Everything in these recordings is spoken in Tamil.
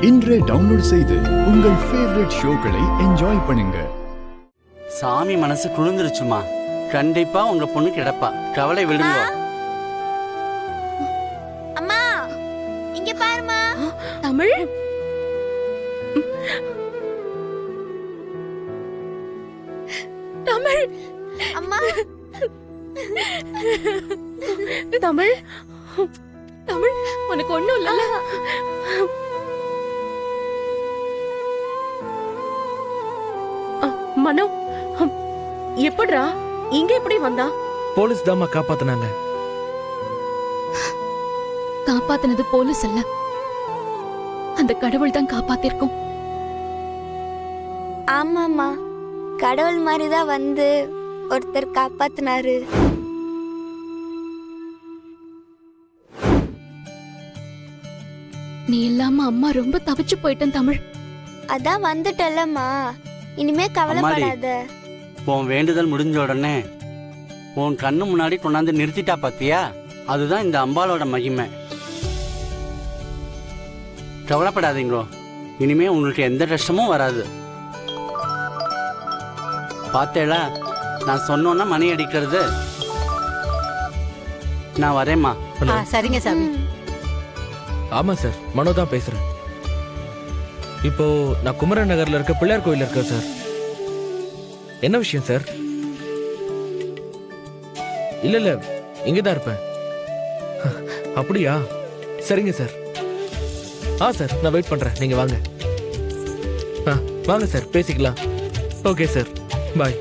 இன்றே டவுன்லோட் செய்து உங்கள் ஃபேவரட் ஷோக்களை என்ஜாய் பண்ணுங்க. சாமி மனசு குளிர்ந்துருச்சுமா. கண்டிப்பா உங்க பொண்ணு கிடப்பா, கவலை விடுங்க. அம்மா இங்க பாருமா. தமிழ் தமிழ் அம்மா தமிழ் தமிழ் உனக்கு ஒண்ணும் இல்ல. மனோ எப்படிரா இங்க எப்படி வந்தா? போலீஸ் தாமா காப்பாத்தினாங்க. காப்பாத்தினது போலீஸ் அல்ல, அந்த கடவுள் தான் காப்பாத்திருக்கும். ஆமாம்மா, கடவுள் மாதிரிதான் வந்து ஒருத்தர் காப்பாத்தினாரு. நீ இல்லாம அம்மா ரொம்ப தவிச்சு போயிட்டேன் தமிழ். அதான் வந்துட்டல்லம்மா, இனிமே கவலைப்படாத. உன் வேண்டுதல் முடிஞ்ச உடனே உன் கண்ணு முன்னாடி கொண்டாந்து நிறுத்திட்டா பாத்தியா, அதுதான் இந்த அம்பாலோட மகிமை. கவலைப்படாதீங்களோ, இனிமே உங்களுக்கு எந்த கஷ்டமும் வராது. பார்த்தேளா, நான் சொன்னோன்னா மணி அடிக்கிறது. நான் வரேம்மா. சரிங்க சாமி. ஆமா சார், மனோ தான் பேசுறேன். இப்போ நான் குமரன் நகர்ல இருக்க பிள்ளையார் கோயில்ல இருக்கேன் சார். என்ன விஷயம் சார்? இல்ல இங்கதான் இருப்பேன். அப்படியா? சரிங்க சார். சார் நான் வெயிட் பண்றேன், நீங்க வாங்க. வாங்க சார், பேசிக்கலாம். ஓகே சார், பாய்.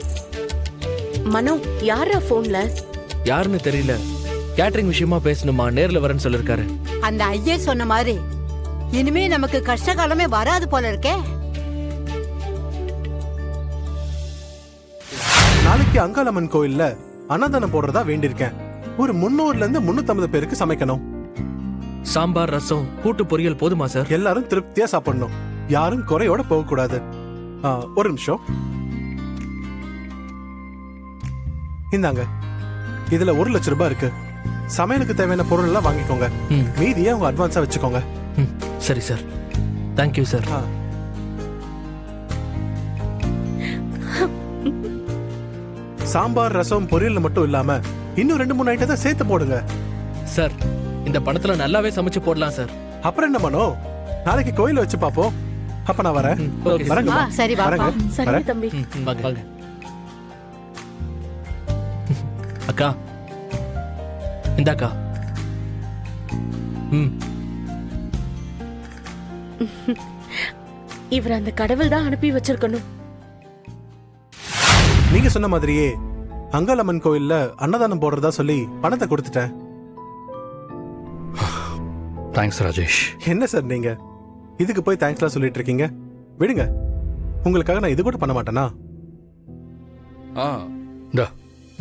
மனோ யாரா போன்ல? யாருன்னு தெரியல, கேட்டரிங் விஷயமா பேசணுமா, நேர்ல வரேன்னு சொல்லிருக்காரு. அந்த ஐயா சொன்ன மாதிரி இனிமே நமக்கு கஷ்ட காலமே வராது போல இருக்கே. நாளைக்கு அங்காளம்மன் கோயில்ல அன்னதானம் போடுறதா வேண்டியிருக்கேன். ஒரு 300ல இருந்து 350 பேருக்கு சமைக்கணும். சாம்பார், ரசம், கூட்டு பொரியல் போதுமா சார்? எல்லாரும் திருப்தியா சாப்பிடணும், யாரும் குறையோட போக கூடாது. ஒரு நிமிஷம், இந்தாங்க. இதுல 1 லட்சம் ரூபாய் இருக்கு. சமையலுக்கு தேவையான பொருள் எல்லாம் வாங்கிக்கோங்க. மீதியை உங்க அட்வான்ஸா வச்சுக்கோங்க. சரி சார், தேங்க்யூ சார். சாம்பார், ரசம், பொரியல் மட்டும் இல்லாம இன்னும் 2-3 ஐட்டத்தை சேர்த்து போடுங்க. சார், இந்த பணத்துல நல்லாவே சமைச்சு போடலாம் சார். அப்புறம் என்ன பண்ணோம், நாளைக்கு கோயில வச்சு பாப்போம். அப்ப நான் வரேன். வரேங்கம்மா. சரி வரேங்க. சரி தம்பி. வாங்க வாங்க. அக்கா, இந்தாக்கா. இவர் அந்த கடவுள் தான் அனுப்பி வச்சிருக்கணும். நீங்க சொன்ன மாதிரியே அங்காளம்மன் கோயில்ல அன்னதானம் போடுறதா சொல்லி பணத்தை கொடுத்துட்டேன். தேங்க்ஸ் ராஜேஷ். என்ன சார் நீங்க இதுக்கு போய் தேங்க்ஸ்லாம் சொல்லிட்டு இருக்கீங்க? விடுங்க, உங்களுக்காக நான் இது கூட பண்ண மாட்டேனா?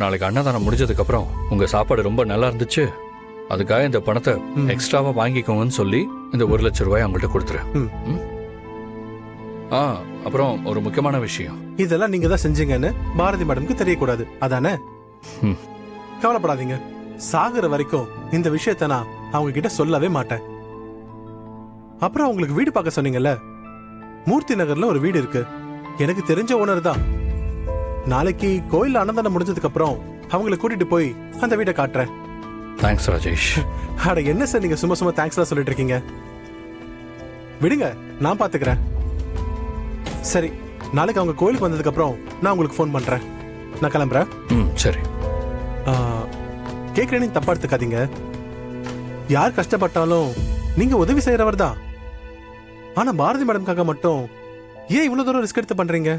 நாளைக்கு அன்னதானம் முடிஞ்சதுக்கு அப்புறம் உங்க சாப்பாடு ரொம்ப நல்லா இருந்துச்சு, அதுக்காக இந்த பணத்தை எக்ஸ்ட்ராவா வாங்கிக்கோங்கன்னு சொல்லி இந்த 1 லட்சம் ரூபாய் அவங்கள்ட்ட கொடுத்துறேன். அப்புறம் ஒரு முக்கியமான விஷயம், இதெல்லாம் நீங்க தான் செஞ்சீங்கன்னு பாரதி மேடம்க்கு தெரியக்கூடாது, அதானே? கவலைப்படாதீங்க, சாகுற வரைக்கும் இந்த விஷயத்த நான் அவங்க கிட்ட சொல்லவே மாட்டேன். அப்புறம் உங்களுக்கு வீடு பார்க்க சொன்னீங்கல்ல, மூர்த்தி நகர்ல ஒரு வீடு இருக்கு, எனக்கு தெரிஞ்ச ஓனர் தான். நாளைக்கு கோயில் அன்னதானம் முடிஞ்சதுக்கு அப்புறம் அவங்களை கூட்டிட்டு போய் அந்த வீட்டை காட்டுறேன். தேங்க்ஸ் ராஜேஷ். அட என்ன சார் நீங்க சும்மா சும்மா தேங்க்ஸ்லாம் சொல்லிட்டு இருக்கீங்க? விடுங்க, நான் பாத்துக்கிறேன். சரி, நாளைக்கு அவங்க கோயிலுக்கு வந்ததுக்கு அப்புறம் நான் உங்களுக்கு ஃபோன் பண்றேன். நான் கிளம்புறேன். சரி. கேட்கிறேன்னு தப்பா எடுத்துக்காதீங்க. யார் கஷ்டப்பட்டாலும் நீங்க உதவி செய்யறவர் தான். ஆனா பாரதி மேடம்காக மட்டும் ஏன் இவ்வளவு தூரம் ரிஸ்க் எடுத்து பண்றீங்க?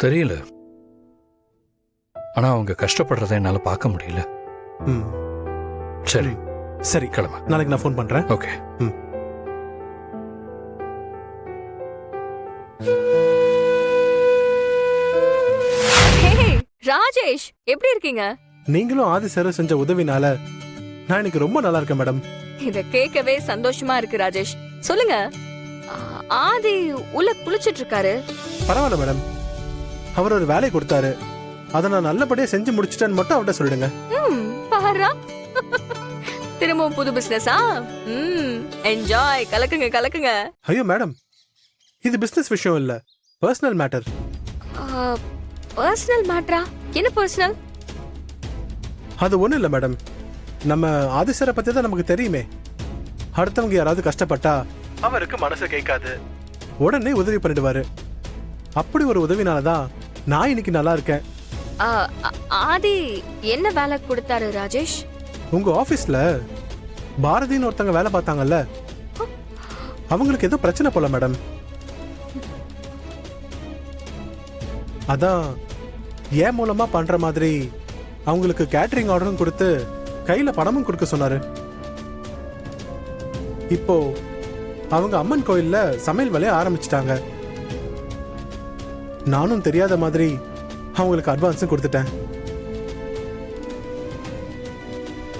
தெரியல, ஆனா அவங்க கஷ்டப்படுறதை என்னால பார்க்க முடியல. சரி சரி, கிளம்ப. நாளைக்கு நான் ஃபோன் பண்றேன். ஓகே. ராஜேஷ், எப்படி இருக்கீங்க? நீங்களும் ஆதி சார் செஞ்ச உதவினால நான் எனக்கு ரொம்ப நல்லா இருக்கேன் மேடம். இத கேட்கவே சந்தோஷமா இருக்கு ராஜேஷ். சொல்லுங்க, ஆதி உள்ள குளிச்சிட்டு இருக்காரு. பரவாயில்ல மேடம், அவர் ஒரு வேலை கொடுத்தாரு, அதை நான் நல்லபடியா செஞ்சு முடிச்சிட்டேன்னு மட்டும் அவர்கிட்ட சொல்லிடுங்க. பாரா, திரும்பவும் புது பிசினஸா? என்ஜாய், கலக்குங்க கலக்குங்க. ஐயோ மேடம், இது பிசினஸ் விஷயம் இல்ல, பர்சனல் மேட்டர். பர்சனல் மேட்டரா? என்ன பர்சனல்? அது ஒண்ணும் இல்ல மேடம், நம்ம ஆதிசரை பத்தி தான் நமக்கு தெரியுமே. அடுத்தவங்க யாராவது கஷ்டப்பட்டா அவருக்கு மனசு கேட்காது, உடனே உதவி பண்ணிடுவாரு. அப்படி ஒரு உதவினாலதான் நான் இன்னைக்கு நல்லா இருக்கேன். ஆதி என்ன வேலை கொடுத்தாரு ராஜேஷ்? உங்க ஆபீஸ்ல பாரதின்னு ஒருத்தங்க வேலை பார்த்தாங்கல்ல, அவங்களுக்கு ஏதோ பிரச்சனை போல மேடம். அதான் ஏன் மூலமா பண்ற மாதிரி அவங்களுக்கு கேட்டரிங் ஆர்டரும் கொடுத்து கையில பணமும் கொடுக்க சொன்னாரு. இப்போ அவங்க அம்மன் கோயில்ல சமையல் வேலையை ஆரம்பிச்சிட்டாங்க. நானும் தெரியாத மாதிரி அவங்களுக்கு அட்வான்ஸும் கொடுத்துட்டேன்.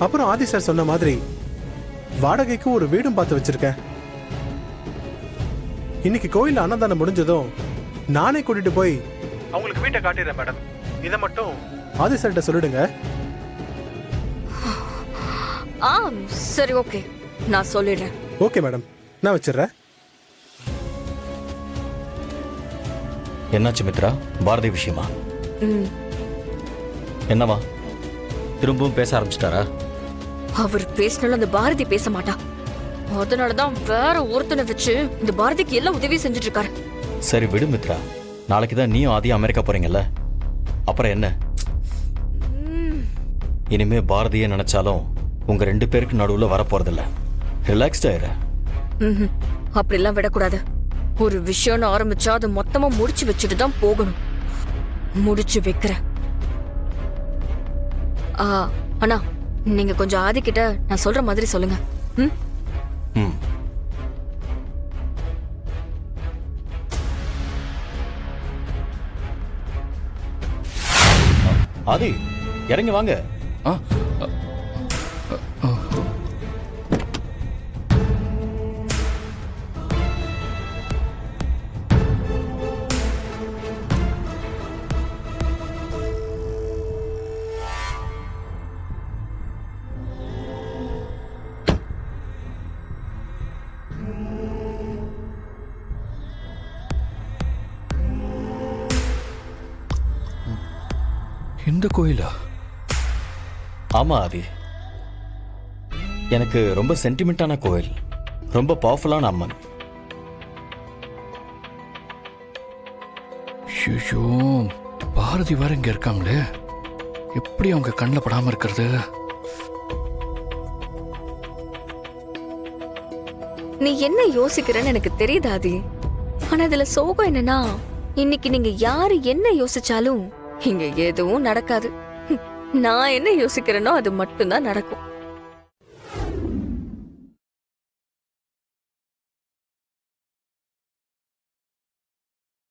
அப்புறம் ஆதி சார் சொன்ன மாதிரி வாடகைக்கு ஒரு வீடும் பார்த்து வச்சிருக்கேன். இன்னைக்கு கோயில் அன்னதானம் முடிஞ்சதும் நானே கூட்டிட்டு போய் அவங்களுக்கு வீட்டை காட்டிடுறேன் மேடம். இதை மட்டும் ஆதி சார்கிட்ட சொல்லிடுங்க. சரி, ஓகே, நான் சொல்லிடுறேன். ஓகே மேடம், நான் வச்சிடுறேன். என்னாச்சு மித்ரா, பாரதி விஷயமா? என்னவா, திரும்பவும் பேச ஆரம்பிச்சிட்டாரா? அவர் பேசினாலும் அந்த பாரதி பேச மாட்டா. அதனாலதான் வேற ஒருத்தனை வச்சு இந்த பாரதிக்கு எல்லாம் உதவி செஞ்சுட்டு இருக்காரு. சரி விடு மித்ரா, நாளைக்கு தான் நீயும் ஆதியும் அமெரிக்கா போறீங்கல்ல, அப்புறம் என்ன? இனிமே பாரதியை நினைச்சாலும் உங்க 2 பேருக்கு நடுவுல வரப்போறதில்ல. ரிலாக்ஸ்டா இரு. அப்படிலாம் விடக்கூடாது. ஒரு விஷயம்னு ஆரம்பிச்சா அது மொத்தமா முடிச்சு வச்சுட்டு தான் போகணும். முடிச்சு வைக்கிறேன். அண்ணா, நீங்க கொஞ்சம் ஆதிக்கிட்ட நான் சொல்ற மாதிரி சொல்லுங்க. ஆதி, இறங்கி வாங்க. இந்த கோயிலா? ஆமா ஆதி, எனக்கு ரொம்ப சென்டிமெண்டான கோயில், ரொம்ப பவர்ஃபுல்லான அம்மன். ஐயோ, பாரதி வேற இங்க இருக்காங்களே, எப்படி அவங்க கண்ணில் படாம இருக்கிறது? நீ என்ன யோசிக்கிறன்னு எனக்கு தெரியுது ஆதி. ஆனா இதுல சோகம் என்னன்னா, இன்னைக்கு நீங்க யாரு என்ன யோசிச்சாலும் இங்க எதுவும் நடக்காது. நான் என்ன யோசிக்கிறேனோ அது மட்டும்தான் நடக்கும்.